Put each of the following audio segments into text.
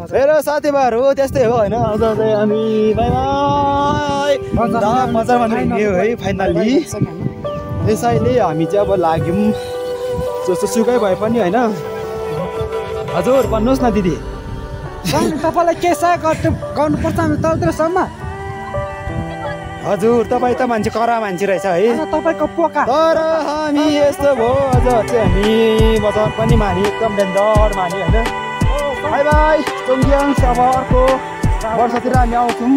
मेरो साथीभाइहरू त्यस्तै हो होइन। अझ चाहिँ हामी बाई बाई बजारमा हिँड्यो है फाइनल्ली। त्यसैले हामी चाहिँ अब लाग्यौँ जस्तो सुकै भए पनि होइन। हजुर भन्नुहोस् न दिदी। तपाईँलाई के गर्नुपर्छ हामी तलतिरसम्म? हजुर तपाईँ त मान्छे करा मान्छे रहेछ है तपाईँको पोका। तर हामी यस्तो भयो अझ चाहिँ हामी बजार पनि माने एकदम डेन्जर माने होइन। Bye bye Chongyang. अब अर्को वर्षतिर हामी आउँछौँ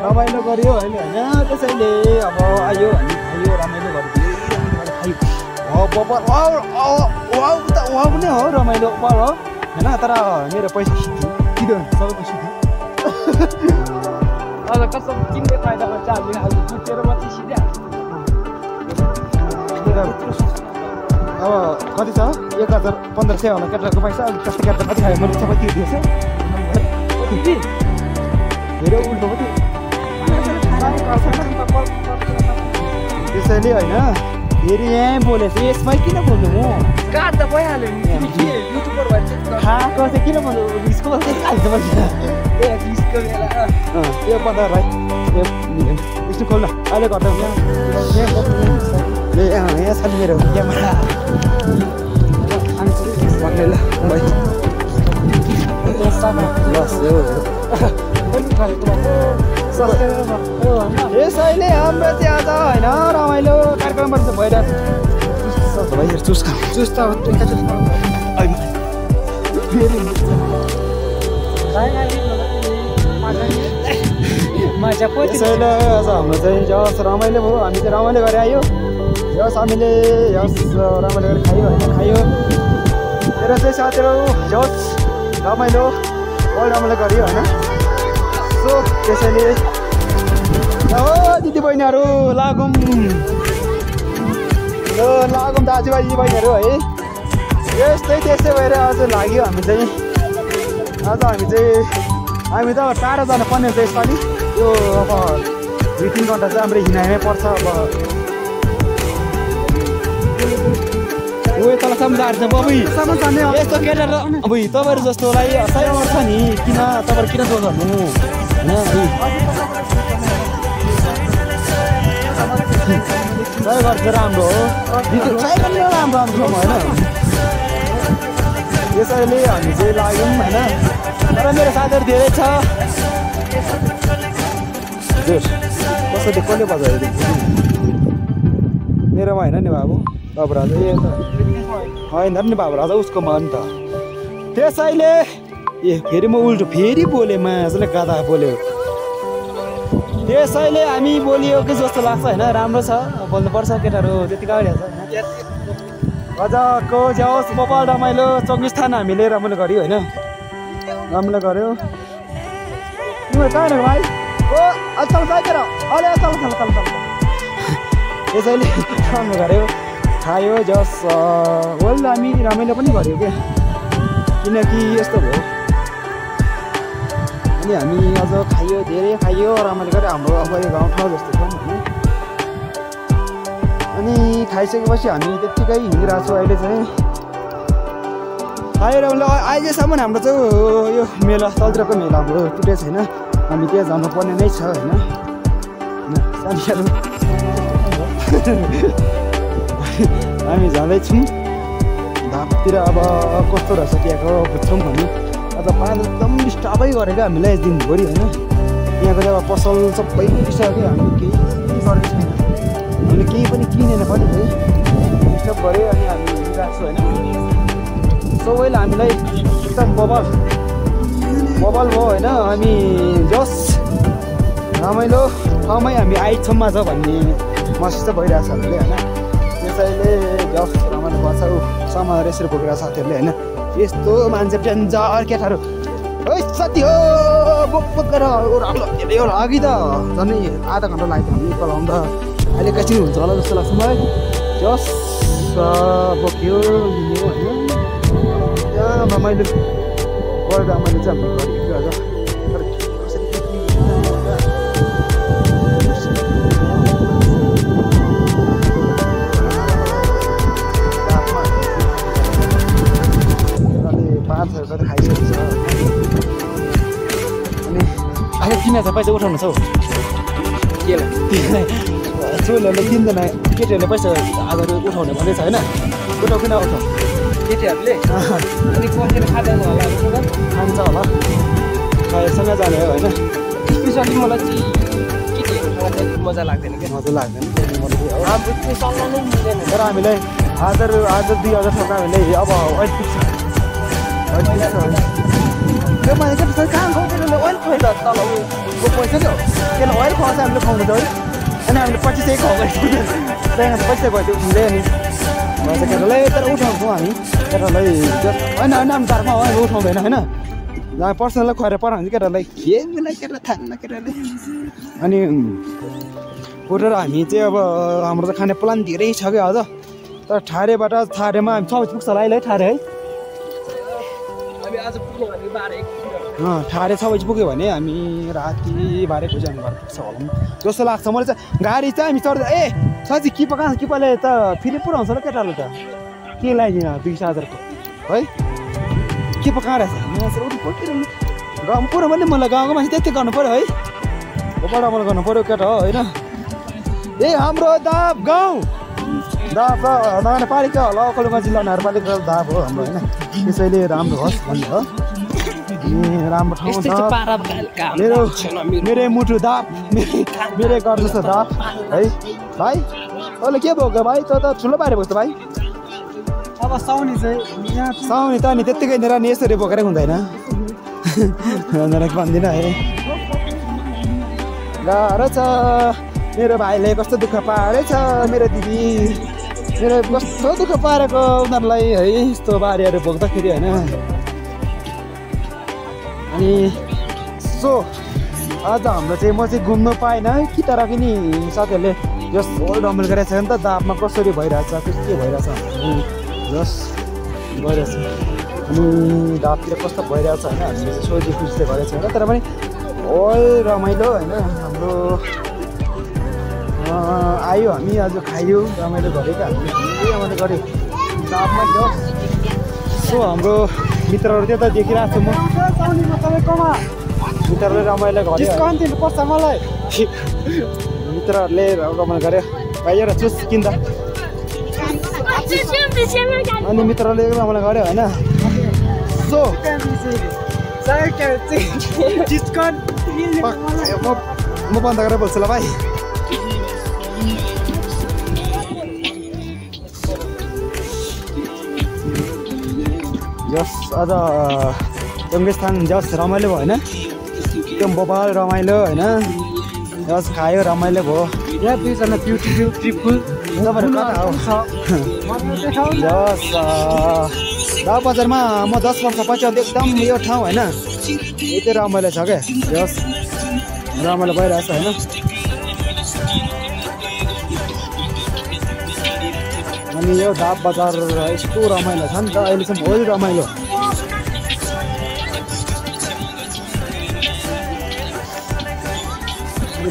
रमाइलो गऱ्यो होइन होइन। त्यसैले अब आयो हामी खायो रमाइलो गरिदियो खायो पनि हो रमाइलो पर हो होइन। तर मेरो पैसा सिधो सबैको सिधो अब कस्तो किन्ने फाइदामा चाहिँ हामी कुटेर मात्रै सिधिहाल्छ। अब कति छ 1500 होला केटाको पैसा। अब कस्तो केटा कति खायो मैले सबै तिर्दिएछु। धेरै उल्टो पनि त्यसैले होइन। फेरि यहाँ बोलेछु यसमै किन बोल्नु म काट त भइहाल्यो नि युट्युबर भन्छ खाएको चाहिँ किन बोल्नु रिस्को हाल्छ मैले रिस्कको बेला त्यो पत्ता भाइ यस्तो खोल्न अहिले घट्दा यहाँ छ मेरो क्यामेरा भन्ने ल भाइ यसैले हाम्रो चाहिँ आज होइन रमाइलो कार्यक्रमहरू चाहिँ भइरहेको भाइ चुस खा चुस त त्यसैले आज हाम्रो चाहिँ जस रमाइलो भयो। हामी चाहिँ रमाइलो गरेर आयो जस हामीले रमाइलो गरेर खायो होइन खायो। मेरो चाहिँ साथीहरू जस रमाइलो बहुत रमाइलो गऱ्यो होइन। सो त्यसैले हो दिदी बहिनीहरू लागौँ लागौँ दाजुभाइ दिदी बहिनीहरू है। यस्तै त्यस्तै भएर आज लाग्यो हामी चाहिँ। आज हामी त टाढो जानुपर्ने हुन्छ यसपालि। यो अब 2-3 घन्टा चाहिँ हाम्रो हिँडाइमै पर्छ। अब उयो तलसम्म जान्छ बबी यस्तो केटाहरू अब तपाईँहरू जस्तोलाई सही गर्छ नि। किन तपाईँहरू किन सोच्नु सही गर्छ राम्रो हो सही पनि राम्रो होइन। त्यसैले हामी चाहिँ लाग्यौँ होइन। तर मेरो साथीहरू धेरै छ। हजुर कसैले कसले बजायो मेरोमा होइन नि बाबु बाबु राजा ए त होइन नि बाबु राजा उसको मन त। त्यसैले फेरि म उल्टो फेरि बोलेँ मासले गादा बोल्यो। त्यसैले हामी बोलियो कि जस्तो लाग्छ होइन। राम्रो छ बोल्नुपर्छ केटाहरू त्यतिकै आइरहेको छ। गजको जाओस् गोपाल रमाइलो चौकिस्थान हामीले रमाइलो गऱ्यो होइन। रमाइलो गऱ्यो तिमीहरू कहाँ हिँडेको भाइ ओ चल साइकेल अहिले चल त्यसैले राम्रो गऱ्यो खायो जस वेल हामी रमाइलो पनि गऱ्यो क्या। किनकि यस्तो भयो अनि हामी अझ खायो धेरै खायो रमाइलो गऱ्यो। हाम्रो अब यो गाउँठाउँ जस्तो छ होइन। अनि खाइसकेपछि हामी त्यत्तिकै हिँडिरहेको छौँ अहिले चाहिँ खाएर अहिलेसम्म हाम्रो चाहिँ यो मेला तलतिरको मेला हाम्रो टुटे छैन। हामी त्यहाँ जानुपर्ने नै छ होइन। साथीहरू हामी जाँदैछौँ धापतिर। अब कस्तो रहेछ त्यहाँको बुझ्छौँ भने अझ पानी एकदम डिस्टर्बै गरेको हामीलाई दिनभरि होइन। यहाँको जब पसल सबै बिर्सक्यो। हामीले केही गरेको छैन। हामीले केही पनि किनेन पनि है डिस्टर्ब गऱ्यो। अनि हामी हिँडिरहेको छौँ होइन। सबैले हामीलाई एकदम बबल भयो होइन। हामी जस रमाइलो ठाउँमै हामी आइछौँ आज भन्ने महसुस चाहिँ भइरहेको छ हामीले होइन। त्यसैले जस रमाइलो गर्छ समाएर यसरी बोकेर साथीहरूले होइन। यस्तो मान्छे डेन्जर केटाहरू है साथी हो बोकेर राम्रो धेरै होला अघि त झन् आधा घन्टा लाग्यो हामी चलाउँदा। अहिले कसरी हुन्छ होला जस्तो लाग्छ मलाई। जस बोक्यो हिँड्यो होइन। त्यहाँ रमाइलो गरेर मैले चाहिँ हामीले गरेको आज। तर कसरी पाँच खाइसकेको छ। किन छ पैसा उठाउनु छ हौ चोरहरूले किन्दैन केटीहरूले पैसा 1000 रुपियाँ उठाउने भन्दैछ होइन उठाउ किन उठाउ केटीहरूले अनि पसेर खाँदैन होला खान्छ होला सँगै जाने हो होइन स्पेसली मलाई चाहिँ केटीहरूसँग चाहिँ मजा लाग्दैन क्या मजा लाग्दैन हाम्रो त्योसँग नै मिल्दैन तर हामीलाई 1000 2000 सम्म हामीले अब अहिले पुग्छ त्यो मैले के कहाँ खुवाउँदैन ओइल खुवाइ त तल पैसा नि हो किन ओइल खुवाउँछ हामीले खुवाउनु त अनि हामीले 25 खुवाउँछ पैसा भयो त्यो हुँदैन नि केटालाई तर उठाउँछौँ हामी केटालाई होइन होइन हामी धर्म हो हामी उठाउँदैन होइन पर्सनलाई खुवाएर पढाउँछ केटालाई के बेला केटा थाहा केटाले अनि उठेर हामी चाहिँ अब हाम्रो त खाने प्लान धेरै छ क्या अझ तर ठारेबाट ठारेमा हामी 6 बजी पुग्छ होला अहिले ठारे है ठारे 6 बजी पुग्यो भने हामी राति 12 बजी हामी घर पुग्छ होला जस्तो लाग्छ मलाई चाहिँ गाडी चाहिँ हामी चढ्दा ए साँच्ची किपाले त फेरि पुऱ्याउँछ ल केटाले त के लगाइदिनु 20,000 को है के पो कहाँ रहेछ गाउँ पुरो पनि मलाई गाउँको मान्छे त्यति गर्नु पऱ्यो है बडामल गर्नु पऱ्यो केटा हो होइन ए हाम्रो दाप गाउँ दाप नगरपालिका लकलुमा जिल्ला नगरपालिका दाप हो हाम्रो होइन त्यसैले राम्रो होस् भन्ने हो राम्रो ठाउँ मेरै मुटु दाप मेरै गर्नुहोस् त दाप है भाइ तैँले के भएको भाइ त ठुलो पारे भएको भाइ अब साउनी चाहिँ साउनी त नि त्यत्तिकै लिएर नि यसरी बोकेर हुँदैन भन्दिनँ है गाह्रो छ मेरो भाइले कस्तो दुःख पारेछ मेरो दिदी मेरो कस्तो दुःख पारेको उनीहरूलाई है यस्तो बारीहरू बोक्दाखेरि होइन अनि सो आज हाम्रो चाहिँ म चाहिँ घुम्नु पाइनँ कि तर पनि साथीहरूले जस ओल्ड रमाइलो गरेको छ नि त दापमा कसरी भइरहेछ के भइरहेछ जस गइरहेछ अनि दापतिर कस्तो भइरहेछ होइन हामीले चाहिँ सोझी खुसीले गरेको छैन तर पनि ओल्ड रमाइलो होइन हाम्रो आयो हामी आज खायो रमाइलो गरेको हामीले रमाइलो गऱ्यो दापमा जस सो हाम्रो मित्रहरू त्यता देखिरहेको छु म तपाईँकोमा मित्रहरूले रमाइलो गर्यो डिस्काउन्ट दिनुपर्छ मलाई मित्रहरूले रमाइलो गर्यो भाइ एउटा चुस किन्दा अनि मित्रहरूले रमाइलो गर्यो होइन सो म बन्द गरेर बोल्छु ल भाइ जस आज जङ्गस्थान जस रमाइलो भयो होइन एकदम बबाल रमाइलो होइन जस खायो रमाइलो भयो यहाँ दुईजना ब्युटिफुल ट्रिपफुल तपाईँहरू कता हो जस दाप बजारमा म 10 वर्षपछि एकदम यो ठाउँ होइन यति रमाइलो छ क्या जस रमाइलो भइरहेछ होइन अनि यो दाप बजार यस्तो रमाइलो छ नि त अहिलेसम्म होल रमाइलो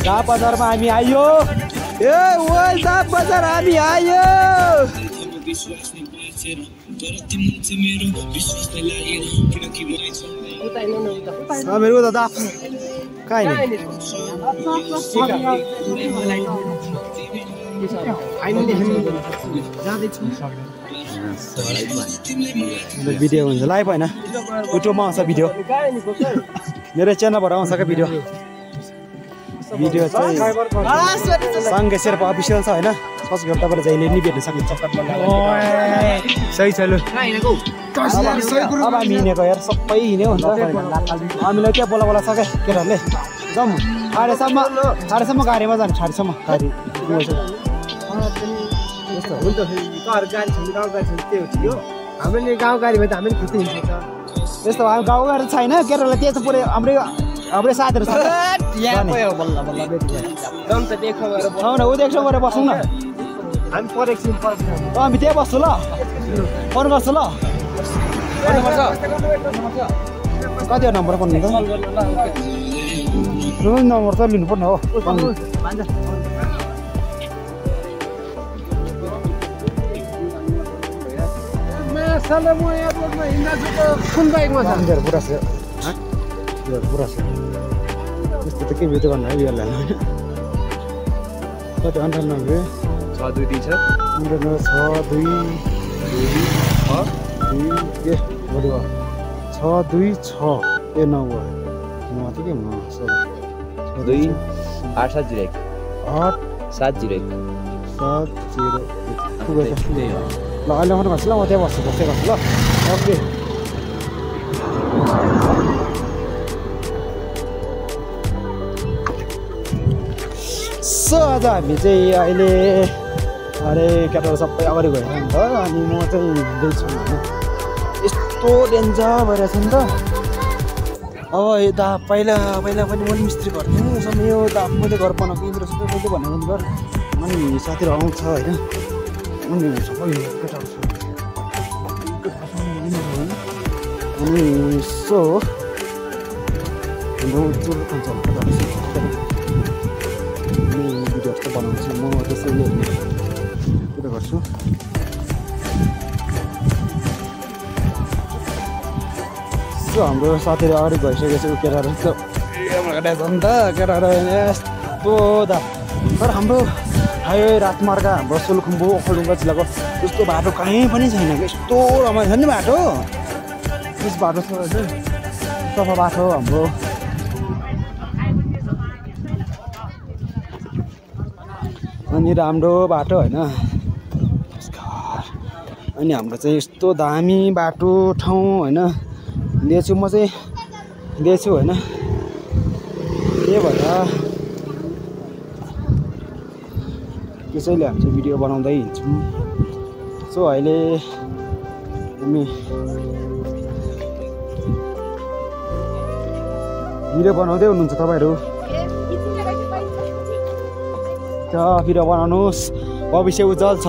दाप बजारमा हामी आयो ए होल दाप बजार हामी आयो मेरो त दाप कहाँ भिडियो हुन्छ लाइभ होइन युट्युबमा आउँछ भिडियो मेरो च्यानलबाट आउँछ क्या भिडियो चाहिँ सङ्गे शेर्पा अफिसियल छ होइन सर्च गरेर तपाईँले जहिले नि भेट्न सकिन्छ सही छ लु अब हामी हिँडेको यार सबै हिँड्यो हुन्छ हामीलाई क्या बोला बोला छ क्या केटाहरूले जाउँ ठाडेसम्म गाडीमा जाने ठाडेसम्म गाडी हाम्रो गाउँ गाडीमा त हामी खुसी हिँड्छ यस्तो हामी गाउँ गाडी छैन केटालाई त्यही त पुरै हाम्रै साथीहरू छ ऊ देखौँ गरेर बसौँ न हामी परेको हामी त्यहाँ बस्छु ल फोन गर्छु ल कति नम्बर पर्ने त नम्बर त लिनुपर्ने हो म एयरपोर्टमा हिँड्दा छु त कुन बाइकमा छ पुरा छ पुरा छ त्यस्तो त के भिडियो भन्नु है बिहान कति 98 623 छ मेरो नम्बर 626 ए 9 हो म के म सरी 28701 701 पुगेछ ल अहिले आउनु पर्छ ल म त्यहाँ बस्छु ल ओके सो आज हामी चाहिँ अहिले अरे केटाहरू सबै अगाडि गएर नि त अनि म चाहिँ हिँड्दैछु होइन यस्तो डेन्जर भइरहेछ नि त अब यता पहिला पनि मैले मिस्त्री गर्थेँ सबै यो त मैले घर बनाएको मेरो सबै मैले भनेको घर अनि साथीहरू आउँछ होइन अनि सबै केटाहरू अनि सो चुर खान्छ केटाहरू भिडियोहरू त बनाउँछु म त्यसैले के गर्छु सो हाम्रो साथीहरू अगाडि भइसकेको छ केटाहरू त नि त केटाहरू यस्तो दा तर हाम्रो हाइवे राजमार्ग हाम्रो सोलुखुम्बु ओखलढुङ्गा जिल्लाको त्यस्तो बाटो कहीँ पनि छैन यस्तो रमाइलो छ नि बाटो त्यस बाटो छ सफा बाटो हाम्रो अनि राम्रो बाटो होइन अनि हाम्रो चाहिँ यस्तो दामी बाटो ठाउँ होइन दिएछु म चाहिँ दिएछु होइन त्यही भएर त्यसैले हामी चाहिँ भिडियो बनाउँदै हिँड्छौँ सो अहिले हामी भिडियो बनाउँदै हुनुहुन्छ तपाईँहरू भिडियो बनाउनुहोस् भविष्य उज्जवल छ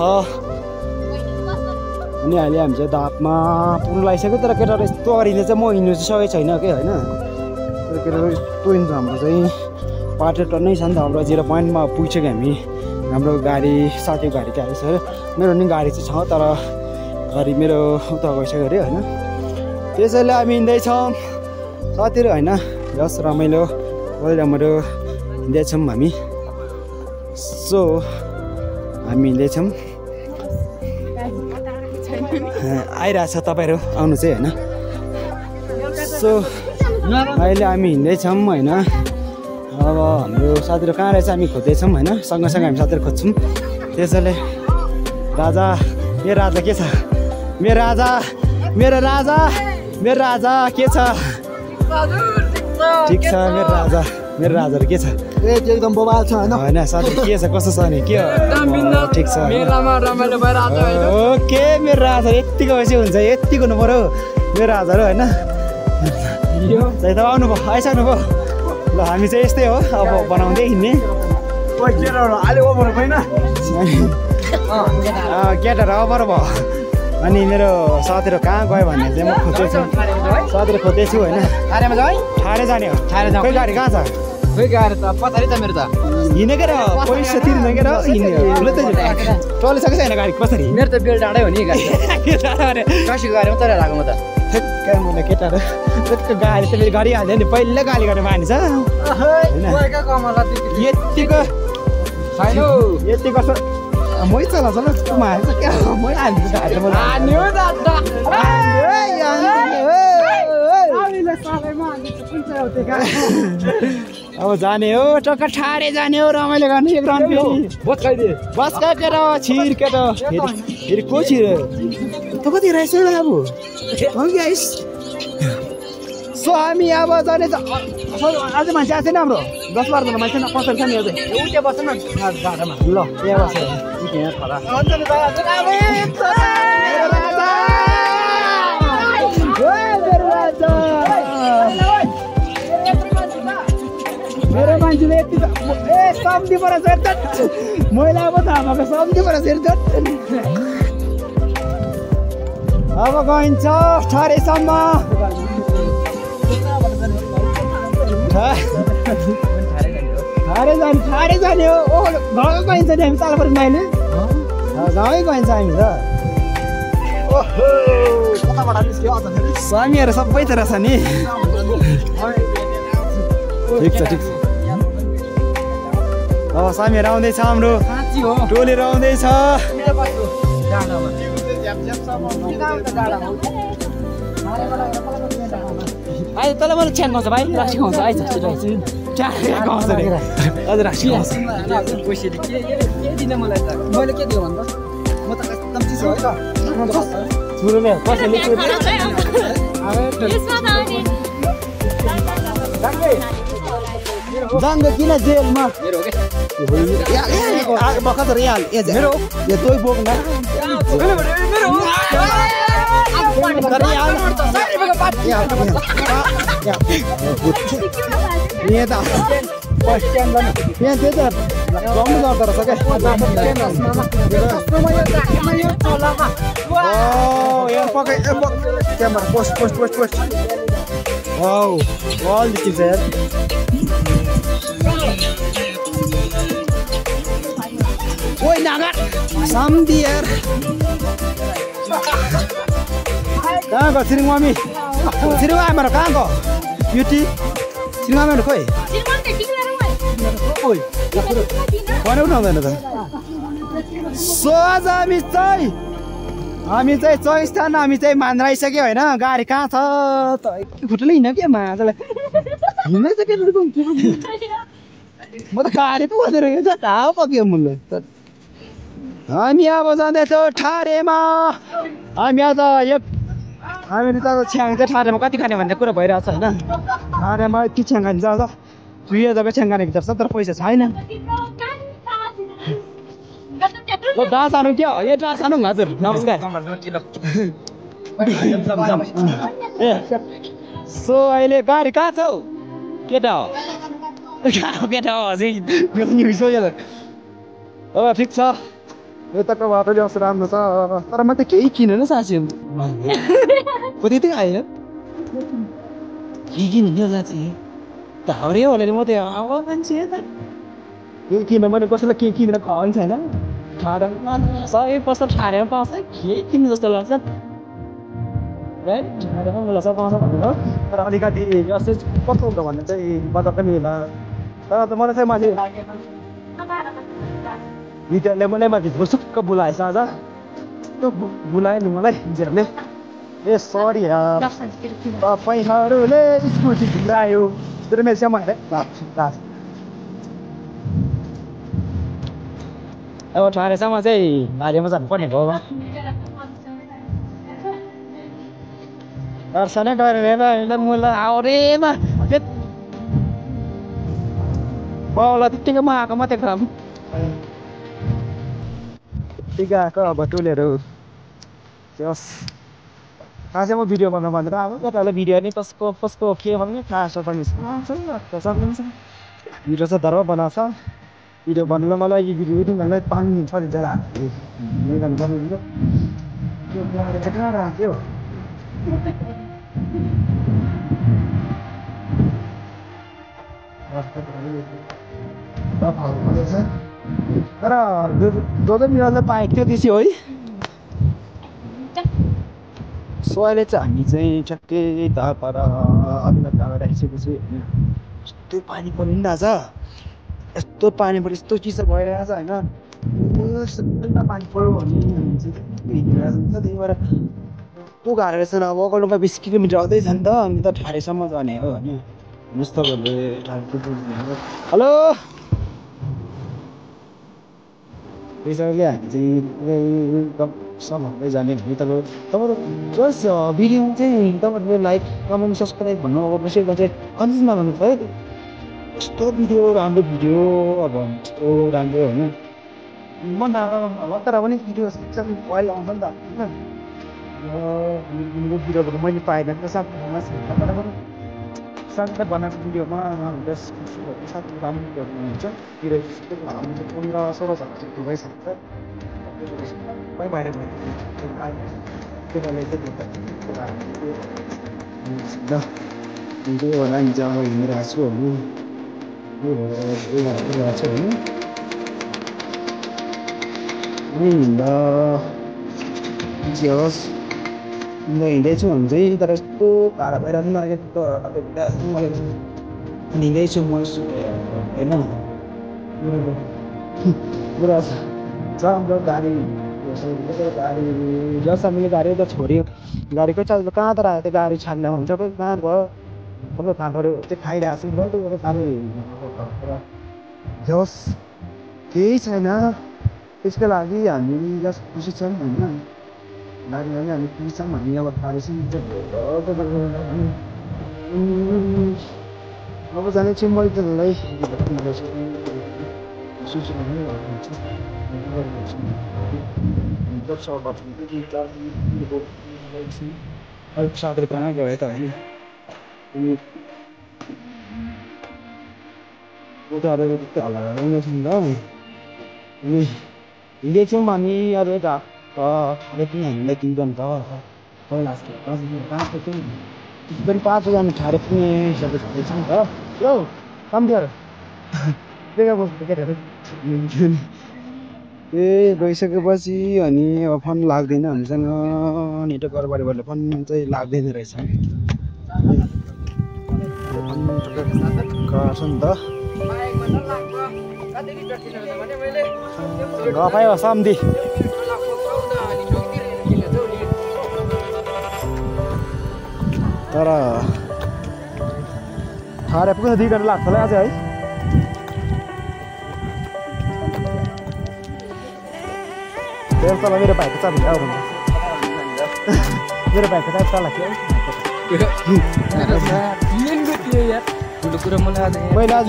अनि अहिले हामी चाहिँ दापमा पुग्नु लागिसक्यो तर केटाहरू यस्तो अगाडिले चाहिँ म हिँड्नु चाहिँ सकेको छैन कि होइन तर केटाहरू यस्तो हिँड्छ हाम्रो चाहिँ बाटो टन्नै छ नि त हाम्रो 0 पोइन्टमा पुगिसक्यो हामी हाम्रो गाडी साथीको गाडी चाहिँ आएछ मेरो नि गाडी चाहिँ छ तर गाडी मेरो उता गइसक्यो अरे होइन त्यसैले हामी हिँड्दैछौँ साथीहरू होइन जस रमाइलो राम्रो हिँड्दैछौँ हामी सो हामी हिँड्दैछौँ आइरहेछ तपाईँहरू आउनु चाहिँ होइन सो अहिले हामी हिँड्दैछौँ होइन अब हाम्रो साथीहरू कहाँ रहेछ हामी खोज्दैछौँ होइन सँगसँगै हामी साथीहरू खोज्छौँ त्यसैले राजा मेरो राजा के छ मेरो राजा के छ ठिक छ मेरो राजाहरू के छ एकदम बवाल छ होइन साथी के छ कस्तो छ नि के ठिक छ ओके मेरो राजा यतिको बेसी हुन्छ यतिको हुनु पऱ्यो मेरो राजाहरू होइन त आउनु भयो आइसक्नु भयो ल हामी चाहिँ यस्तै हो अब बनाउँदै हिँड्ने केटाहरू अबर भयो अनि मेरो साथीहरू कहाँ गयो भन्ने चाहिँ म खोज्दैछु साथीहरू खोज्दैछु होइन ठाडे जाने हो खै गाडी कहाँ छ हिँडेको र पैसा तिर्ने के र हिँड्ने चलिसकेको छैन गाडी कसरी मेरो त बेल डाँडै हो नि गाडी कसैको गाडीमा चढेर आएको म त ठ्याक्कै मलाई केटाहरू त्यस्तो गाडी त फेरि गरिहाल्यो नि पहिला गाली गर्ने मानिस यतिको मै चलाउँछ ल क्या मै अब जाने हो टक्क ठाडे जाने हो रमाइलो गर्ने एक राउन्ड बस काटेर छिर केटा फेरि को छिर त कति रहेछ अब गाइस सो हामी अब जाने अझै मान्छे आएको छैन हाम्रो 10-12 जना मान्छे कसरी छ नि अझै उठे बस्छ न बाटोमा ल त्यहाँ बस्छ मेरो मान्छेले यति सम्झी परेछ मैला अब थाहा भएको सम्झी परेछ अब गइन्छ ठाडेसम्म ठाडे जाने हो ओ गाउँ गइन्छ नि हामी तालपरी माइले गाउँै गइन्छ हामी त ओहो कताबाट निस्क्यो अझ फेरि स्वामीहरू सबैतिर छ नि ठिक छ अब सामीहरू आउँदैछ हाम्रो साँच्ची हो टोलीहरू आउँदैछ मेरो बस्छु डाँडामा अहिले तँलाई मैले च्यान खाउँछ भाइ रासी खाउँछ आइज च्यान खाउँछ अरे अझ रासी खाउँछ पैसाले के दिने मलाई त मैले के दियो भन्दा म त एकदम चिसो हो त सुरुमै कसैले जान्छ किन जेलमा मेरो हो के भर्खर यहाँ मेरो यो तोइ बोक्न Woi naga, samdi यार. कहाँ गयो छिरिङ मम्मी? छिरिङ आमाहरु कहाँ गयो? ब्युटी. छिरिङ आमाहरु खोइ? ओइ. भने उठाउँदैन त. सो आज हामी चाहिँ चौस्थान हामी चाहिँ मान्राइसक्यो हैन गाडी कहाँ छ त खुट्टले हिँड्यो के माजले हिँड्नै छ के म त गाडी पो बसेर हिँड्छ ढाउ पक्यो मुल्लो हामी अब जाँदैछौँ ठारेमा हामी आज यो हामीले त छ्याङ चाहिँ ठारेमा कति खाने भन्ने कुरा भइरहेछ हैन ठारेमा यति छ्याङ खान्छ त 2000 छ्याङ खाने भित्र तर पैसा छैन ल डा सानो के हो यो डा सानो हजुर नमस्कार ए सो अहिले गाडी कहाँ छ केटा हो केटा हो अझै न्युज हो यो अब ठिक छ यो त बाटो ल्याउँछ राम्रो छ तर म त केही किनेन साँच्ची कति त आयो के किन्नु यो साँच्ची धाउरे हो भने म त अब मान्छे त के किन मैले कसैलाई के किनेर खुवाउनु छैन ठाडा सबै पसल ठाडेर पाउँछ के किन्नु जस्तो लाग्छ राइट ठाडेरमा मलाई सब पाउँछ भनेर तर अलिकति यसो कस्तो हुन्छ भन्ने चाहिँ बजार पनि होला तर त मलाई चाहिँ माथि भिडियोले मलाई माथि भुसुक्क बोलाएछ आज त्यो बोलायो नि मलाई भिडियोले ए सरी यार तपाईँहरूले स्कुटी ढुङ्गायो त्यो मेरो सामान अब ठानेसम्म चाहिँ भारीमा जानुपर्ने हो दर्शनै गरेर मुला आउरेमा बाउलाई त्यत्तिकै म आएको मात्रै खाम टिका आएको अब टोलीहरू यस खास चाहिँ म भिडियो बनाउनु भनेर अब तपाईँहरूलाई भिडियो नि कसको के भन्ने थाहा छ पनि सक्नुहुन्छ भिडियो चाहिँ धर्म बनाउँछ भिडियो भन्नुलाई मलाई यो भिडियो एडिटिङ गर्नलाई 5 मिनट छ जरा कहाँ राख्यो तर जो मिनटलाई पाएको थियो त्यसै है सो अहिले चाहिँ हामी चाहिँ ठ्याक्कै पर अभिनव ढाबा राखिसकेपछि यस्तो पानी परिरहेछ यस्तो पानी पऱ्यो यस्तो चिसो भइरहेछ होइन पानी पऱ्यो भने त्यही भएर त्यो गाह्रो रहेछ अब अगाडिमा 20 किलोमिटर आउँदैछ नि त अनि त ठाडेसम्म जाने हो होइन हेर्नुहोस् तपाईँहरूले हेलो त्यसैले हामी चाहिँ सम्मै जाने भने तपाईँहरू जस भिडियो चाहिँ तपाईँहरूले लाइक कमेन्ट सब्सक्राइब भन्नु अब बेसीमा चाहिँ कन्फ्युज नगर्नु है यस्तो भिडियो राम्रो भिडियो अब यस्तो राम्रो होइन मन तर पनि भिडियो अहिले आउँछ नि त होइन भिडियोहरू मैले पाएन त साथीलाई बनाएको भिडियोमा साथी राम्रो भिडियोहरू हुन्छ भिडियो 15-16 भइसक्छ बाहिर हिँडिरहेको छु हिँड्दैछु भने चाहिँ तर यस्तो भाडा भइरहेको हिँड्दैछु म होइन पुरा राम्रो गाडी जस हामीले गाडी त छोड्यो गाडीको चार्ज कहाँ त राखेको त्यो गाडी छान्दा हुन्छ कहाँ भयो अब खानाहरू चाहिँ खाइरहेको छु जस केही छैन त्यसको लागि हामी जस खुसी छौँ होइन गाडी लागि हामी खुसी छौँ हामी अब खाएपछि अब जाने चाहिँ मैले त्यसलाई अलिक साथीले कहाँ गयो त होइन हिँडेछौँ हामी अब यता हामीलाई किन्छन् त पनि 5 ठाडे पुग्ने हिसाबले छँदैछ नि त यो कम्प्युटर ए गइसकेपछि अनि अब फोन लाग्दैन हामीसँग नेटवर्क गरबारले फोन चाहिँ लाग्दैन रहेछ गर्छ नि त गफायो सम्धी तर ठाडे पुग्न 2 घन्टा लाग्छ होला आज है तेल तल मेरो भाइको चाबी ल्याऊ भन्नु मेरो भाइको चाबी तल के मैले आज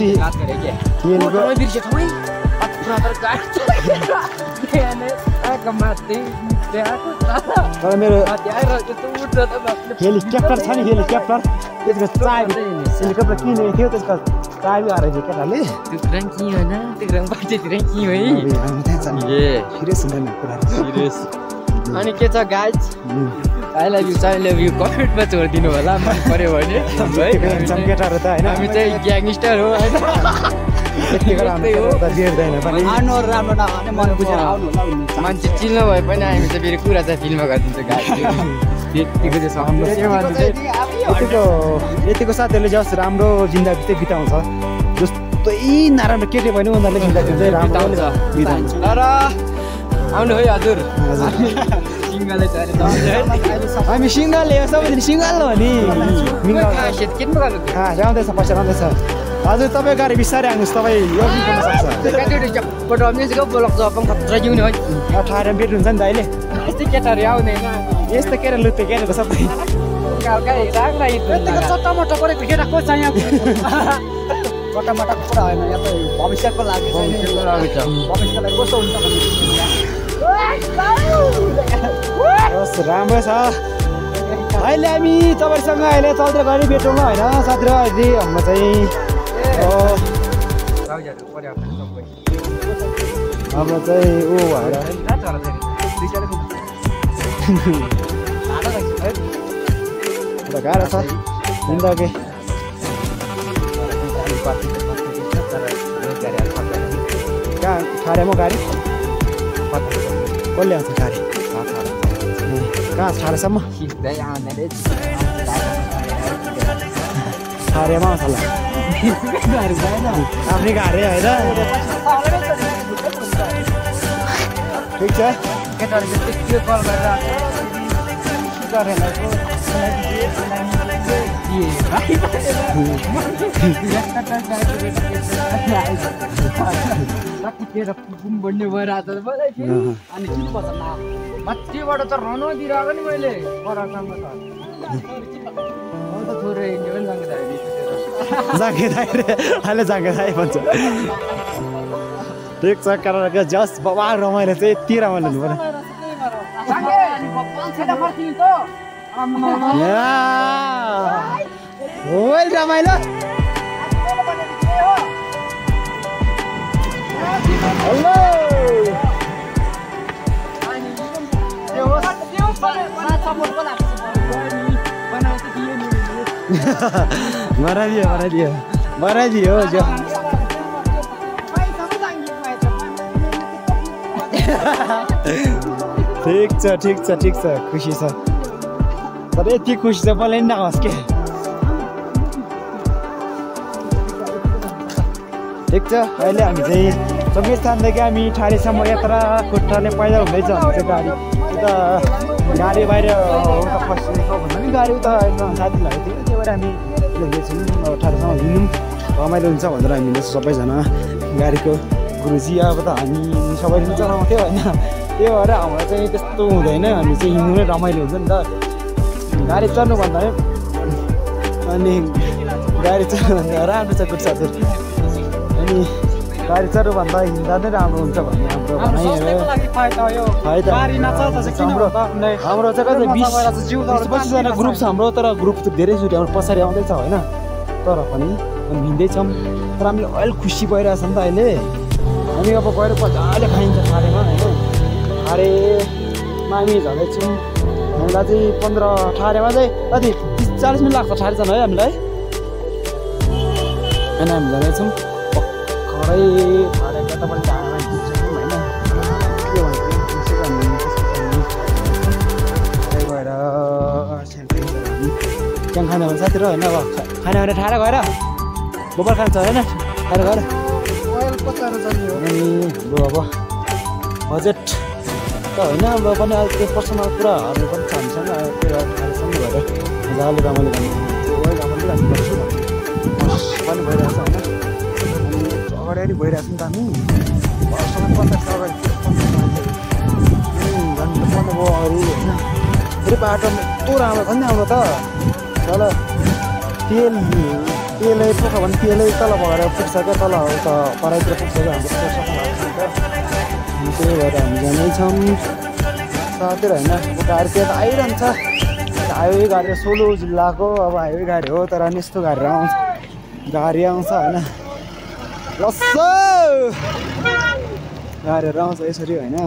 तर मेरो हेलिकप्टर छ नि हेलिकप्टर त्यसको चाबी हेलिकप्टर किनेको थियो त्यसको चाबी हराइदियो केटाले अनि के छ गाइज आई लभ यु कमेन्टमा छोडिदिनु होला मन पर्यो भने केटाहरू त होइन हामी चाहिँ ग्याङस्टर हो होइन मान्छे चिल्न भए पनि हामी चाहिँ फेरि कुरा चाहिँ फिल्ममा गरिदिन्छ त्यतिको यतिको साथीहरूले जस राम्रो जिन्दगी चाहिँ बिताउँछ जस्तै नराम्रो केटी पनि उनीहरूले जिन्दगी चाहिँ राम्रो बिताउँछ तर आउनु है हजुर हामी सिङ्गल हो सबैजना सिङ्गल हो नि आउँदैछ पैसा आउँदैछ हजुर तपाईँ गाडी बिस्तारै आउनुहोस् तपाईँ यो गर्न सक्छ ठाडे बेट हुन्छ नि त अहिले यस्तै केटाहरू आउँदैन यस्तो केटा लुत्ते केटाको सबै चट्टामट्टा परेको केटा को छ यहाँ चट्टामट्टाको कुरा होइन यहाँ त भविष्यको लागि भविष्यको लागि कस्तो हुन्छ राम्रो छ अहिले हामी तपाईँसँग अहिले चल्दै गरी भेटौँला होइन साथीहरू अहिले हाम्रो चाहिँ हाम्रो चाहिँ ऊ भएर गाह्रो छ जिन्दगी कहाँ ठाडेमा गाडी कसले आउँछ गाडी कहाँ ठाडेसम्म ठाडेमा आउँछ होला आफ्नै गाडी होइन ठिक छ बढ्ने भइरहेको छ मलाई अनि के पर्छ माथिबाट त रन दिइरहेको नि मैले परासँग त थोरै हिँड्यो पनि जाँगे अहिले जाँगे भन्छ ठिक छ कारण जस बाबा रमाइलो चाहिँ यति रमाइलो हुनु पर्यो रमाइलो हेलो बनाइदियो जो ठिक छ खुसी छ तर यति खुसी छ मलाई नहोस् के ठिक छ अहिले हामी चाहिँ जङ्गेस्थानदेखि हामी ठाडीसम्म यात्रा खुट्टाले पैदल हुँदैछ हामी चाहिँ गाडी उता गाडी बाहिर उता फसिएको भन्दा पनि गाडी उता एकदम साथी लागेको थियो त्यही भएर हामी हिँड्दैछौँ ठाडीसम्म हिँड्यौँ रमाइलो हुन्छ भनेर हामीले सबैजना गाडीको गुरुजी अब त हामी सबैले चलाउँथ्यो होइन त्यही भएर हाम्रो चाहिँ त्यस्तो हुँदैन हामी चाहिँ हिँड्नु नै रमाइलो हुन्छ नि त गाडी चढ्नुभन्दा अनि गाडी चढ्नुभन्दा राम्रो छ गुड साथी अनि गाडी चढ्नुभन्दा हिँड्दा नै राम्रो हुन्छ भन्ने हाम्रो भनाइ हाम्रो चाहिँ कति 20-25जना ग्रुप छ हाम्रो तर ग्रुप त धेरै छुट्यो हाम्रो पछाडि आउँदैछ होइन तर पनि हिँड्दैछौँ तर हामीले अहिले खुसी भइरहेछ नि त अहिले हामी अब गएर मजाले खाइन्छ ठाडेमा होइन ठाडेमा हामी झर्दैछौँ हामीलाई चाहिँ 15 ठाडेमा चाहिँ कति 30-40 मिनट लाग्छ ठाडे जानु है हामीलाई होइन हामी जाँदैछौँ भर्खरै ठाडे कताबाट जाँदा हिँड्छौँ होइन के भन्छ त्यही भएर त्यहाँ खाने भने साथी र होइन अब खाने भने ठाडा गएर गोबर खान्छ होइन ठाडा गएर अनि हाम्रो अब बजेट त होइन अब पनि अहिले त्यो पर्सनल कुराहरू पनि छ हामीसँग त्यो ठाडेसम्म भएर मजाले रमाइलो गर्नु रमाइलो गर्नुपर्छु पनि भइरहेछ होइन अनि अगाडि भइरहेछ नि त हामी वर्षमा 50 अगाडि झन् भयो अरू होइन फेरि बाटोमा यस्तो राम्रो छ नि हाम्रो त तल तेलै पोखा भने तेलै तल भएर पुग्छ क्या तल उता पराइतिर पुग्छ क्या हाम्रो त्यही भएर हामी जाँदैछौँ साथीहरू होइन गाडी त्यहाँ त आइरहन्छ हाइवे गाडी 16 जिल्लाको अब हाइवे गाडी हो तर नि यस्तो गाडी आउँछ होइन गाडीहरू आउँछ यसरी होइन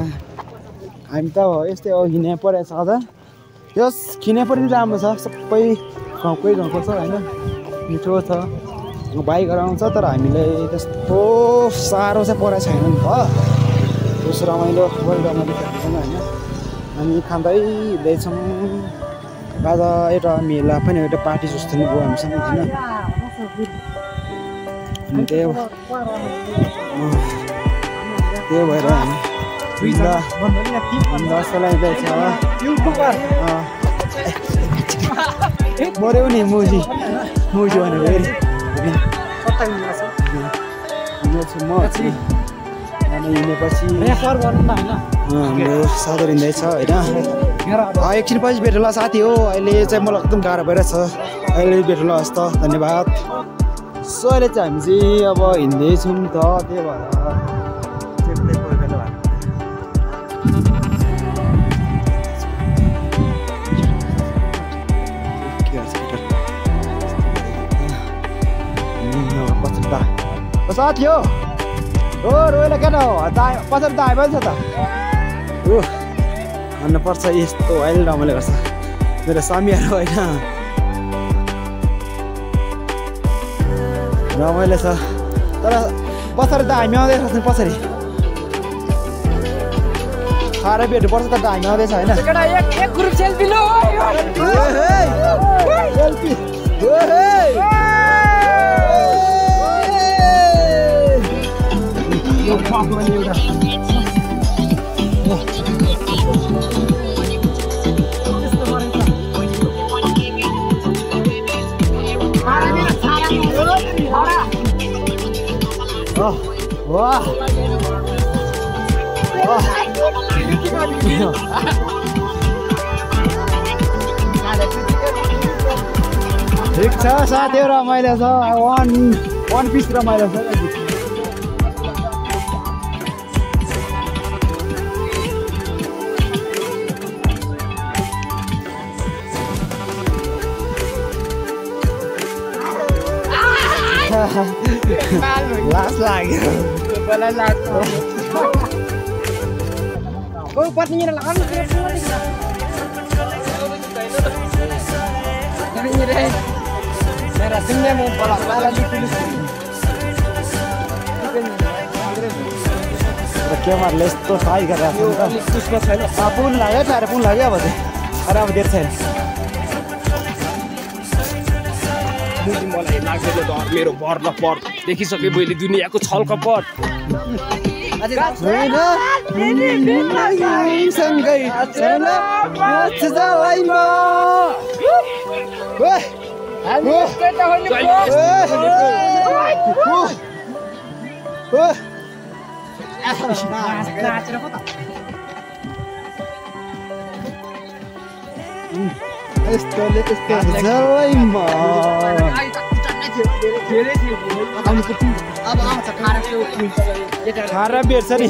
हामी त यस्तै हो हिँड्ने परेको छ अझ यस खिने पनि राम्रो छ सबै गाउँको छ होइन मिठो छ बाइकहरू आउँछ तर हामीलाई त्यस्तो साह्रो चाहिँ परेको छैन नि त त्यस रमाइलो होइन हामी खाँदै हिँड्दैछौँ आज एउटा मेला पनि एउटा पार्टी जस्तो नि गयो हामीसँग होइन अनि त्यही भएर हामी चलाइँदैछ मऱ्यौ नि मुजी भनेर फेरि अनि हिँडेपछि हाम्रो साथीहरू हिँड्दैछ होइन एकछिन पछि भेटौँला साथी हो अहिले चाहिँ मलाई एकदम गाह्रो भइरहेछ अहिले भेटौँला हस् त धन्यवाद सो अहिले चाहिँ हामी चाहिँ अब हिँड्दैछौँ त त्यही भएर साथी हो रोइला किन हो पछाडि त आइभन्छ त भन्नुपर्छ यस्तो अहिले रमाइलो गर्छ मेरो सामीहरू होइन रमाइलो छ तर पछाडि त हामी आउँदैछ पछाडि साह्रै भेट्नुपर्छ त हामी आउँदैछ होइन ठिक छ साथीहरू रमाइलो छ वान पिस रमाइलो छ लास लाग्यो क्यामेराले यस्तो सही गरेर पुल लाग्यो टाढो पुल लाग्यो अब चाहिँ अब धेरै छैन मुजी मलाई लाग्दैन डर मेरो भर न पर देखिसके मैले दुनियाँको छल कपट सँगै खारा बेट्छ नि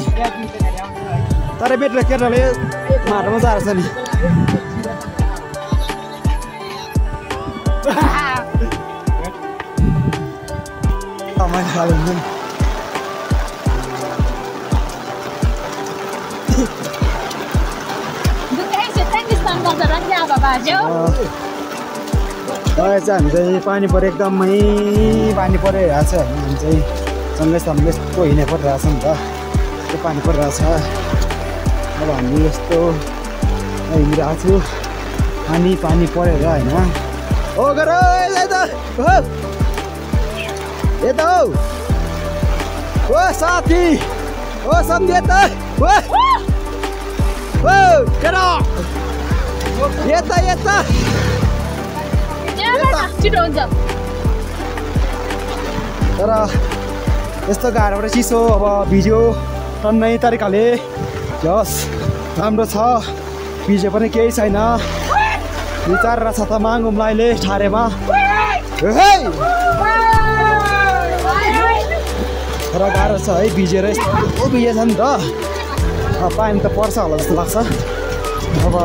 तर बेटेर केटाले माटोमा झार्छ नि हामी चाहिँ पानी पऱ्यो एकदमै पानी परिरहेको छ हामी चाहिँ सँगै यस्तो हिँड्ने परिरहेको छ नि त त्यो पानी परिरहेको छ अब हामी यस्तो हिँडिरहेको छु पानी परेर होइन ओ गर यता ओ साथी ओ सम्झे त यता तर यस्तो गाह्रोबाट चिसो अब भिडियो टन्नै तरिकाले जस राम्रो छ भिडियो पनि केही छैन विचार छ त मागौँला अहिले ठाडेमा तर गाह्रो छ है भिजेर यस्तो भिजेछ नि त पानी त पर्छ होला जस्तो लाग्छ अब